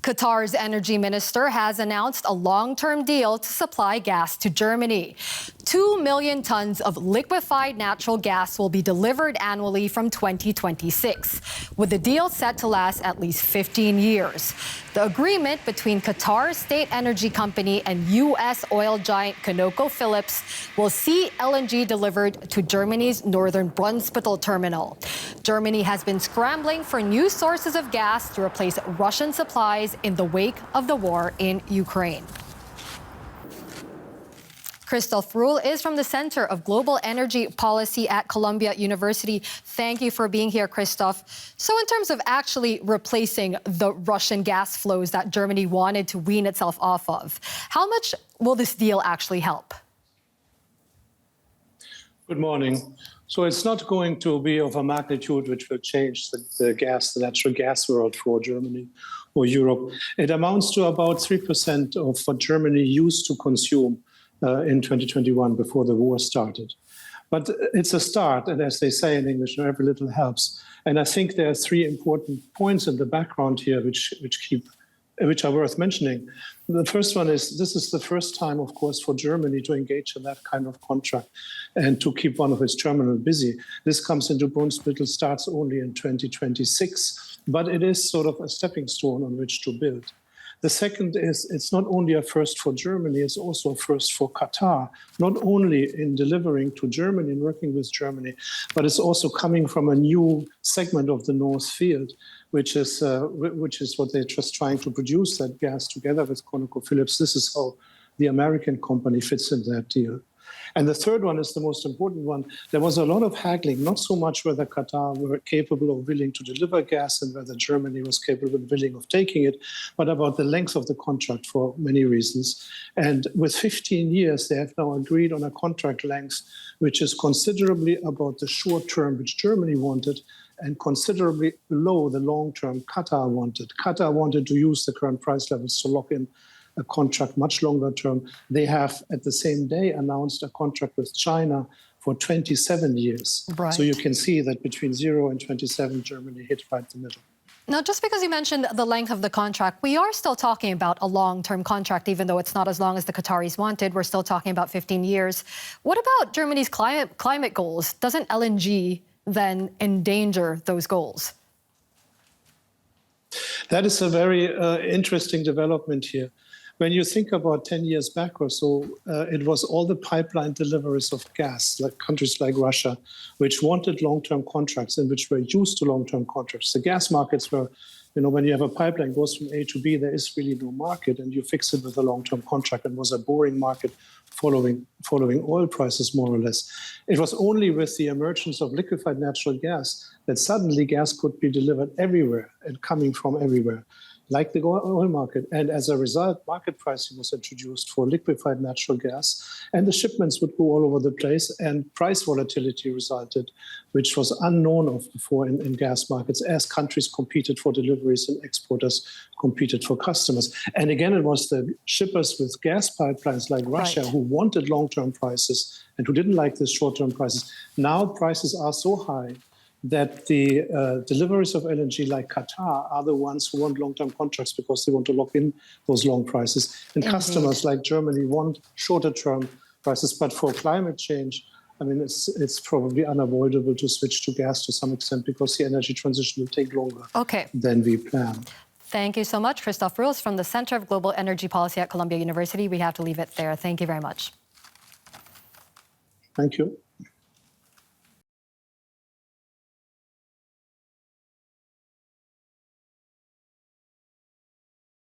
Qatar's energy minister has announced a long-term deal to supply gas to Germany. 2 million tons of liquefied natural gas will be delivered annually from 2026, with the deal set to last at least 15 years. The agreement between Qatar's state energy company and U.S. oil giant ConocoPhillips will see LNG delivered to Germany's northern Brunsbüttel terminal. Germany has been scrambling for new sources of gas to replace Russian supplies in the wake of the war in Ukraine. Christophe Roule is from the Center of Global Energy Policy at Columbia University. Thank you for being here, Christophe. So in terms of actually replacing the Russian gas flows that Germany wanted to wean itself off of, how much will this deal actually help? Good morning. So it's not going to be of a magnitude which will change the natural gas world for Germany or Europe. It amounts to about 3% of what Germany used to consume in 2021 before the war started. But it's a start, and as they say in English, every little helps. And I think there are three important points in the background here which are worth mentioning. The first one is this is the first time, of course, for Germany to engage in that kind of contract and to keep one of its terminals busy. This comes into Brunsbüttel, starts only in 2026, but it is sort of a stepping stone on which to build. The second is it's not only a first for Germany, it's also a first for Qatar, not only in delivering to Germany and working with Germany, but it's also coming from a new segment of the North Field, which is what they're just trying to produce, that gas together with ConocoPhillips. This is how the American company fits in that deal. And the third one is the most important one. There was a lot of haggling, not so much whether Qatar were capable or willing to deliver gas and whether Germany was capable and willing of taking it, but about the length of the contract for many reasons. And with 15 years, they have now agreed on a contract length which is considerably above the short term which Germany wanted and considerably below the long term Qatar wanted. Qatar wanted to use the current price levels to lock in a contract much longer term. They have, at the same day, announced a contract with China for 27 years. Right. So you can see that between 0 and 27, Germany hit right in the middle. Now, just because you mentioned the length of the contract, we are still talking about a long-term contract, even though it's not as long as the Qataris wanted. We're still talking about 15 years. What about Germany's climate goals? Doesn't LNG then endanger those goals? That is a very interesting development here. When you think about 10 years back or so, it was all the pipeline deliveries of gas, like countries like Russia, which wanted long-term contracts and which were used to long-term contracts. The gas markets were, when you have a pipeline goes from A to B, there is really no market, and you fix it with a long-term contract. And was a boring market following oil prices, more or less. It was only with the emergence of liquefied natural gas that suddenly gas could be delivered everywhere and coming from everywhere, like the oil market. And as a result, market pricing was introduced for liquefied natural gas, and the shipments would go all over the place, and price volatility resulted, which was unknown of before in gas markets, as countries competed for deliveries and exporters competed for customers. And again, it was the shippers with gas pipelines like Russia who wanted long-term prices and who didn't like the short-term prices. Now prices are so high that the deliveries of LNG like Qatar are the ones who want long-term contracts because they want to lock in those long prices. And customers like Germany want shorter-term prices. But for climate change, I mean, it's probably unavoidable to switch to gas to some extent because the energy transition will take longer than we planned. Thank you so much. Christophe Roule from the Center of Global Energy Policy at Columbia University. We have to leave it there. Thank you very much. Thank you.